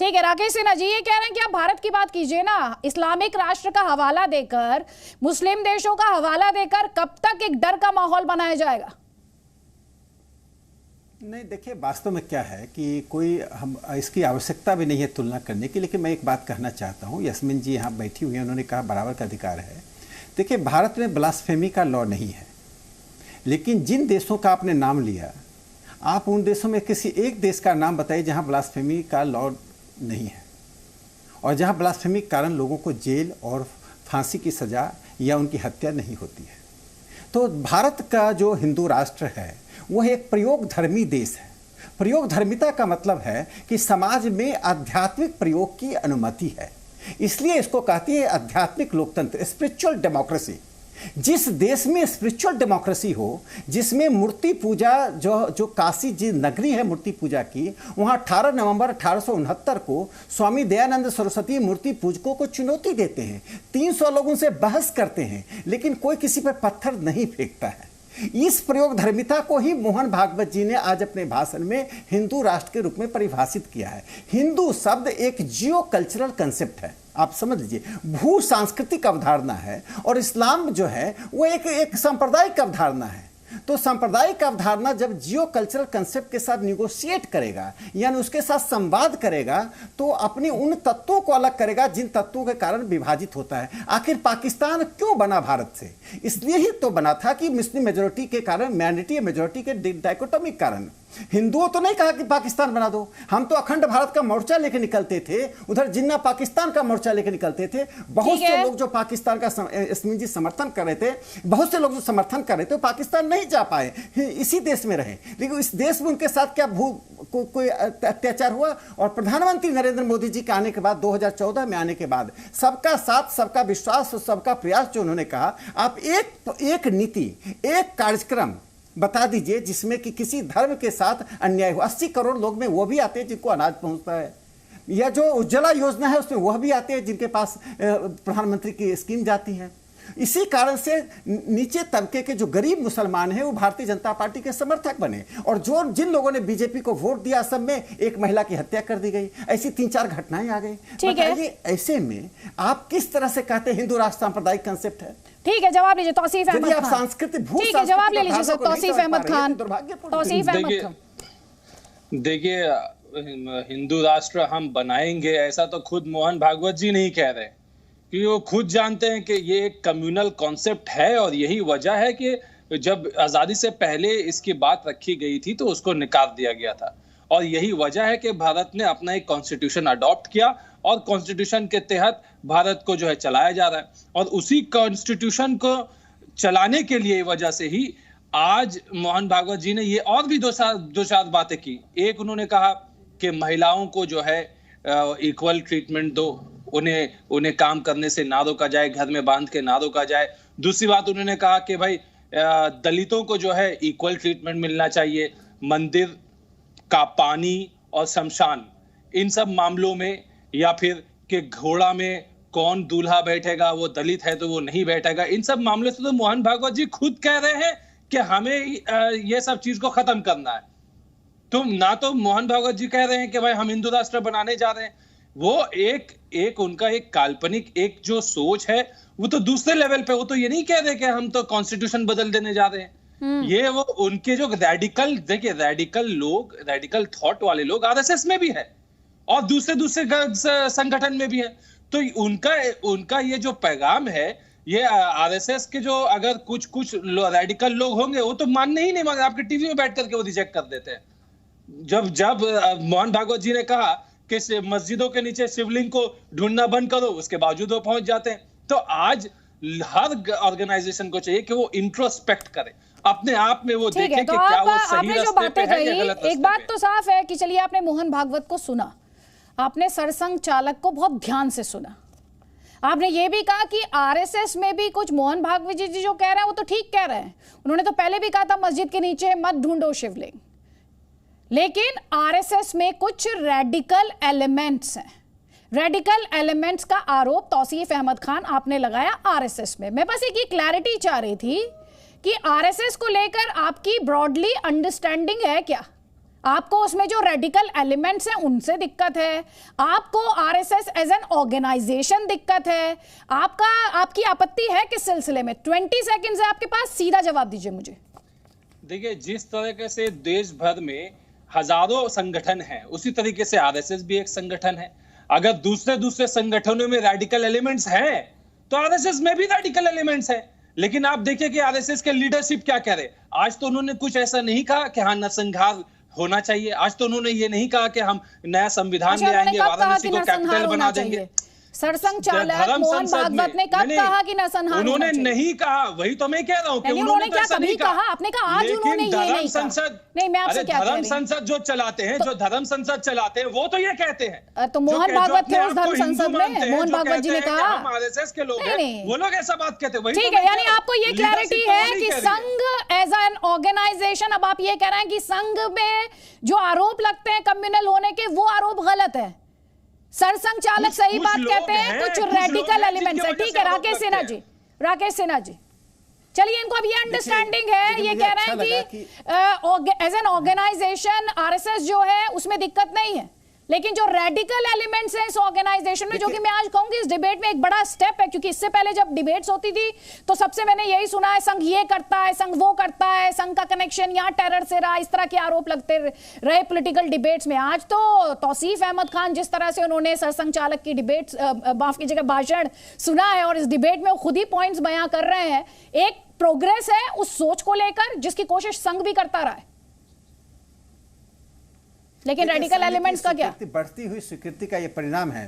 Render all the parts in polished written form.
ठीक है, राकेश सिन्हा जी ये कह रहे हैं कि आप भारत की बात कीजिए ना, इस्लामिक राष्ट्र का हवाला देकर, मुस्लिम देशों का हवाला देकर कब तक एक डर का माहौल बनाया जाएगा? नहीं, देखिए वास्तव में क्या है कि कोई हम इसकी आवश्यकता भी नहीं है तुलना करने की, लेकिन मैं एक बात कहना चाहता हूँ। यास्मीन जी यहाँ बैठी हुई हैं, उन्होंने कहा बराबर का अधिकार है। देखिए भारत में ब्लास्फेमी का लॉ नहीं है, लेकिन जिन देशों का आपने नाम लिया, आप उन देशों में किसी एक देश का नाम बताइए जहाँ ब्लास्फेमी का लॉ नहीं है और जहाँ ब्लास्फेमी के कारण लोगों को जेल और फांसी की सज़ा या उनकी हत्या नहीं होती है। तो भारत का जो हिंदू राष्ट्र है वह एक प्रयोग धर्मी देश है। प्रयोग धर्मिता का मतलब है कि समाज में आध्यात्मिक प्रयोग की अनुमति है, इसलिए इसको कहती है आध्यात्मिक लोकतंत्र, स्पिरिचुअल डेमोक्रेसी। जिस देश में स्पिरिचुअल डेमोक्रेसी हो, जिसमें मूर्ति पूजा जो काशी जी नगरी है मूर्ति पूजा की, वहाँ 18 नवंबर 1869 को स्वामी दयानंद सरस्वती मूर्ति पूजकों को चुनौती देते हैं। 300 लोग उनसे बहस करते हैं, लेकिन कोई किसी पर पत्थर नहीं फेंकता है। इस प्रयोग धर्मिता को ही मोहन भागवत जी ने आज अपने भाषण में हिंदू राष्ट्र के रूप में परिभाषित किया है। हिंदू शब्द एक जियो कल्चरल कंसेप्ट है, आप समझ लीजिए, भू सांस्कृतिक अवधारणा है, और इस्लाम जो है वो एक सांप्रदायिक अवधारणा है। तो सांप्रदायिक अवधारणा जब जियो कल्चरल कंसेप्ट के साथ निगोशिएट करेगा, यानी उसके साथ संवाद करेगा, तो अपने उन तत्वों को अलग करेगा जिन तत्वों के कारण विभाजित होता है। आखिर पाकिस्तान क्यों बना भारत से? इसलिए ही तो बना था कि मुस्लिम मेजोरिटी के कारण, माइनॉरिटी मेजोरिटी के डायकोटोमी के कारण। हिंदुओं तो नहीं कहा कि पाकिस्तान बना दो, हम तो अखंड भारत का मोर्चा लेके निकलते थे, उधर जिन्ना पाकिस्तान का मोर्चा लेके निकलते थे। बहुत से लोग जो पाकिस्तान का यास्मीन जी समर्थन कर रहे थे, बहुत से लोग जो समर्थन कर रहे थे, पाकिस्तान नहीं जा पाए, इसी देश में रहे। लेकिन इस देश में उनके साथ क्या कोई अत्याचार हुआ? और प्रधानमंत्री नरेंद्र मोदी जी के आने के बाद, 2014 में आने के बाद, सबका साथ, सबका विश्वास और सबका प्रयास जो उन्होंने कहा, आप एक नीति, एक कार्यक्रम बता दीजिए जिसमें कि किसी धर्म के साथ अन्याय हो। 80 करोड़ लोग में वो भी आते हैं जिनको अनाज पहुंचता है, या जो उज्ज्वला योजना है उसमें वह भी आते हैं जिनके पास प्रधानमंत्री की स्कीम जाती है। इसी कारण से नीचे तबके के जो गरीब मुसलमान हैं वो भारतीय जनता पार्टी के समर्थक बने, और जिन लोगों ने बीजेपी को वोट दिया, सब में एक महिला की हत्या कर दी गई। ऐसी 3-4 घटनाएं आ गई। बताइए ऐसे में आप किस तरह से कहते हैं हिंदू राष्ट्र सांप्रदायिक कंसेप्ट है? ठीक है, जवाब लीजिए तौसीफ अहमद खान। सांस्कृतिक ठीक है, जवाब ले लीजिए सर, तौसीफ अहमद खान। तौसीफ अहमद खान, देखिए हिंदू राष्ट्र हम बनाएंगे ऐसा तो खुद मोहन भागवत जी नहीं कह रहे, क्योंकि वो खुद जानते हैं कि ये एक कम्युनल कॉन्सेप्ट है, और यही वजह है कि जब आज़ादी से पहले इसकी बात रखी गई थी तो उसको निकाल दिया गया था, और यही वजह है कि भारत ने अपना एक कॉन्स्टिट्यूशन अडॉप्ट किया और कॉन्स्टिट्यूशन के तहत भारत को जो है चलाया जा रहा है। और उसी कॉन्स्टिट्यूशन को चलाने के लिए वजह से ही आज मोहन भागवत जी ने ये और भी दो चार बातें की। एक, उन्होंने कहा कि महिलाओं को जो है इक्वल ट्रीटमेंट दो, उन्हें काम करने से ना रोका जाए, घर में बांध के ना रोका जाए। दूसरी बात उन्होंने कहा कि भाई दलितों को जो है इक्वल ट्रीटमेंट मिलना चाहिए। मंदिर का पानी और शमशान, इन सब मामलों में, या फिर कि घोड़ा में कौन दूल्हा बैठेगा, वो दलित है तो वो नहीं बैठेगा, इन सब मामलों से तो मोहन भागवत जी खुद कह रहे हैं कि हमें ये सब चीज को खत्म करना है। तो ना तो मोहन भागवत जी कह रहे हैं कि भाई हम हिंदू राष्ट्र बनाने जा रहे हैं, वो एक उनका एक काल्पनिक एक जो सोच है वो तो दूसरे लेवल पे, वो तो ये नहीं कह रहे कि हम तो कॉन्स्टिट्यूशन बदल देने जा रहे हैं। ये वो उनके जो रैडिकल, देखिए रैडिकल लोग, रैडिकल थॉट वाले लोग आरएसएस में भी है और दूसरे संगठन में भी है। तो उनका ये जो पैगाम है, ये आरएसएस के जो अगर कुछ रैडिकल लोग होंगे वो तो मानने ही नहीं मांगे, आपके टीवी में बैठ करके वो रिजेक्ट कर देते हैं। जब मोहन भागवत जी ने कहा कि मस्जिदों के नीचे शिवलिंग को ढूंढना बंद करो, उसके बावजूद वो पहुंच जाते हैं। तो आज हर ऑर्गेनाइजेशन को चाहिए कि वो इंट्रोस्पेक्ट करे, अपने आप में वो देखे कि क्या वो सही रास्ते पे है या गलत रास्ते पे। एक बात तो साफ है कि चलिए आपने मोहन भागवत को सुना, आपने सरसंघ चालक को बहुत ध्यान से सुना, आपने ये भी कहा कि आरएसएस में भी कुछ मोहन भागवत जी जो कह रहे हैं वो तो ठीक कह रहे हैं। उन्होंने तो पहले भी कहा था मस्जिद के नीचे मत ढूंढो शिवलिंग, लेकिन आरएसएस में कुछ रेडिकल एलिमेंट्स हैं। रेडिकल एलिमेंट्स का आरोप तौसीफ अहमद खान आपने लगाया आरएसएस में। मैं बस एक क्लैरिटी चाह रही थी कि आरएसएस को लेकर आपकी ब्रॉडली अंडरस्टैंडिंग है क्या? आपको उसमें जो रेडिकल एलिमेंट्स हैं उनसे दिक्कत है, आपको आरएसएस एज एन ऑर्गेनाइजेशन दिक्कत है, आपकी आपत्ति है किस सिलसिले में? 20 सेकंड्स है आपके पास, सीधा जवाब दीजिए मुझे। देखिए, जिस तरीके से देश भर में हजारों संगठन हैं, उसी तरीके से आरएसएस भी एक संगठन है। अगर दूसरे संगठनों में रेडिकल एलिमेंट्स हैं तो आरएसएस में भी रेडिकल एलिमेंट्स हैं। लेकिन आप देखिए कि आरएसएस के लीडरशिप क्या कह रहे। आज तो उन्होंने कुछ ऐसा नहीं कहा कि हाँ नरसंहार होना चाहिए। आज तो उन्होंने ये नहीं कहा कि हम नया संविधान ले आएंगे, वाराणसी को कैपिटल बना देंगे। सरसंघ चालक मोहन भागवत ने कब कहा कि नरसंहार? उन्होंने नहीं कहा, वही तो मैं कह रहा हूँ कि उन्होंने क्या कभी कहा? आपने कहा आज उन्होंने ये नहीं कहा। नहीं, मैं आपसे क्या कह रही हूँ, धर्म संसद जो चलाते हैं, जो धर्म संसद चलाते हैं, वो तो ये कहते हैं। तो मोहन भागवत थे उस धर्म संसद में, मोहन भागवत जी ने कहा हम आरएसएस के लोग हैं, वो लोग ऐसा बात कहते हैं। ठीक है, यानी आपको ये क्लैरिटी है कि संघ एज एन ऑर्गेनाइजेशन, अब आप ये कह रहे हैं कि संघ में जो आरोप लगते हैं कम्युनल होने के, वो आरोप गलत है। सरसंघ चालक सही बात कहते हैं, कुछ रेडिकल एलिमेंट्स है। ठीक है, राकेश सिन्हा जी, चलिए, इनको अब ये अंडरस्टैंडिंग है, ये कह रहे हैं कि एज एन ऑर्गेनाइजेशन आरएसएस जो है उसमें दिक्कत नहीं है, लेकिन जो रेडिकल एलिमेंट्स हैं इस ऑर्गेनाइजेशन में, जो कि मैं आज कहूंगी इस डिबेट में एक बड़ा स्टेप है, क्योंकि इससे पहले जब डिबेट्स होती थी तो सबसे मैंने यही सुना है, संघ ये करता है, संघ वो करता है, संघ का कनेक्शन यहाँ टेरर से रहा, इस तरह के आरोप लगते रहे पॉलिटिकल डिबेट्स में। आज तो तौसीफ अहमद खान जिस तरह से उन्होंने सरसंघ चालक की डिबेट, माफ कीजिएगा, भाषण सुना है, और इस डिबेट में वो खुद ही पॉइंट्स बयां कर रहे हैं, एक प्रोग्रेस है उस सोच को लेकर जिसकी कोशिश संघ भी करता रहा है। लेकिन रेडिकल एलिमेंट्स का क्या? बढ़ती हुई स्वीकृति का ये परिणाम है,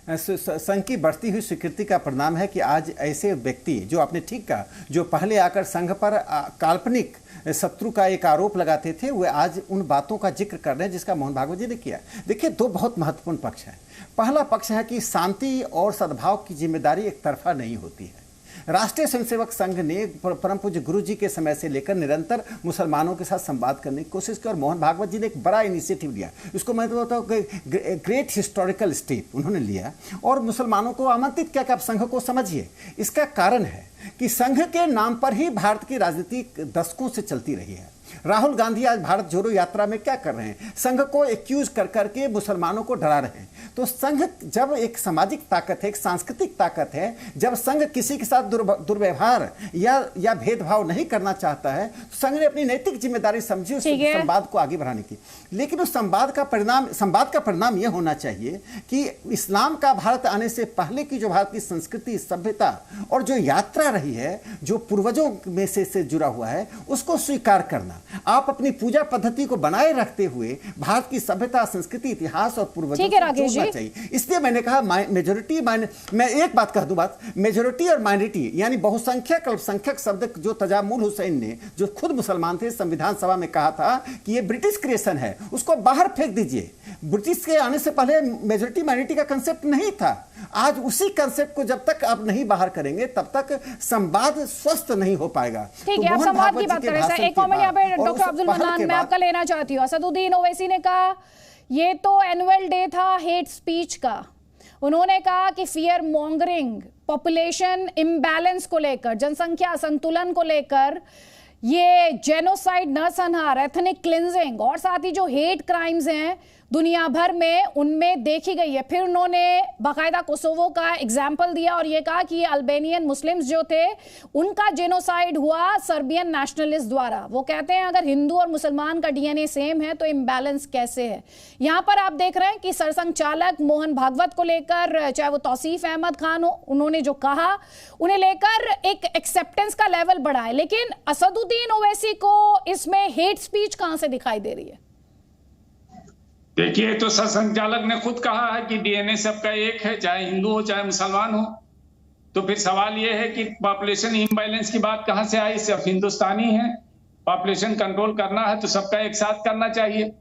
संघ की बढ़ती हुई स्वीकृति का परिणाम है कि आज ऐसे व्यक्ति, जो आपने ठीक कहा, जो पहले आकर संघ पर काल्पनिक शत्रु का एक आरोप लगाते थे, वे आज उन बातों का जिक्र कर रहे हैं जिसका मोहन भागवत जी ने किया। देखिए, दो बहुत महत्वपूर्ण पक्ष हैं। पहला पक्ष है कि शांति और सद्भाव की जिम्मेदारी एक तरफा नहीं होती है। राष्ट्रीय स्वयंसेवक संघ ने परम पूज्य गुरु जी के समय से लेकर निरंतर मुसलमानों के साथ संवाद करने की कोशिश की, और मोहन भागवत जी ने एक बड़ा इनिशिएटिव लिया। इसको मैं तो बताऊँ कि ग्रेट हिस्टोरिकल स्टेप उन्होंने लिया और मुसलमानों को आमंत्रित किया कि आप संघ को समझिए। इसका कारण है कि संघ के नाम पर ही भारत की राजनीति दशकों से चलती रही है। राहुल गांधी आज भारत जोड़ो यात्रा में क्या कर रहे हैं? संघ को एक्यूज कर करके मुसलमानों को डरा रहे हैं। तो संघ जब एक सामाजिक ताकत है, एक सांस्कृतिक ताकत है, जब संघ किसी के साथ दुर्व्यवहार या भेदभाव नहीं करना चाहता है, तो संघ ने अपनी नैतिक जिम्मेदारी समझी उस संवाद को आगे बढ़ाने की। लेकिन उस संवाद का परिणाम यह होना चाहिए कि इस्लाम का भारत आने से पहले की जो भारत की संस्कृति, सभ्यता और जो यात्रा रही है, जो पूर्वजों में से जुड़ा हुआ है, उसको स्वीकार करना। आप अपनी पूजा पद्धति को बनाए रखते हुए भारत की सभ्यता, संस्कृति, इतिहास और पूर्वजों को जोड़ना चाहिए। इसलिए मैंने कहा मेजोरिटी, मैं एक बात कह दूं, मेजोरिटी और माइनॉरिटी यानी बहुसंख्यक अल्पसंख्यक शब्द जो तजामुल हुसैन ने, जो खुद मुसलमान थे, संविधान सभा में कहा था कि ये ब्रिटिश क्रिएशन है, उसको बाहर फेंक दीजिए। ब्रिटिश के आने से पहले मेजोरिटी माइनॉरिटी का कंसेप्ट नहीं था। आज उसी कंसेप्ट को जब तक आप नहीं बाहर करेंगे तब तक संवाद स्वस्थ नहीं हो पाएगा। ठीक है, आप संवाद की बात करें। एक कमेंट यहाँ पे डॉक्टर अब्दुल मन्नान मैं आपका लेना चाहती हूँ। असदुद्दीन ओवैसी ने कहा ये तो एनुअल डे था हेट स्पीच का। उन्होंने कहा कि फियर मॉन्गरिंग, पॉपुलेशन इम्बैलेंस को लेकर, जनसंख्या असंतुलन को लेकर, ये जेनोसाइड, नरसंहार, एथनिक क्लिंजिंग और साथ ही जो हेट क्राइम्स हैं दुनिया भर में, उनमें देखी गई है। फिर उन्होंने बाकायदा कोसोवो का एग्जाम्पल दिया और ये कहा कि ये अल्बेनियन मुस्लिम्स जो थे उनका जेनोसाइड हुआ सर्बियन नेशनलिस्ट द्वारा। वो कहते हैं अगर हिंदू और मुसलमान का डीएनए सेम है तो इम्बैलेंस कैसे है। यहाँ पर आप देख रहे हैं कि सरसंघ चालक मोहन भागवत को लेकर, चाहे वो तौसीफ अहमद खान हो, उन्होंने जो कहा उन्हें लेकर एक एक्सेप्टेंस का लेवल बढ़ा है। लेकिन असदुद्दीन ओवैसी को इसमें हेट स्पीच कहां से दिखाई दे रही है? देखिए, तो सरसंघ चालक ने खुद कहा है कि डीएनए सबका एक है, चाहे हिंदू हो चाहे मुसलमान हो। तो फिर सवाल यह है कि पॉपुलेशन इम्बैलेंस की बात कहां से आई? सिर्फ हिंदुस्तानी है, पॉपुलेशन कंट्रोल करना है तो सबका एक साथ करना चाहिए।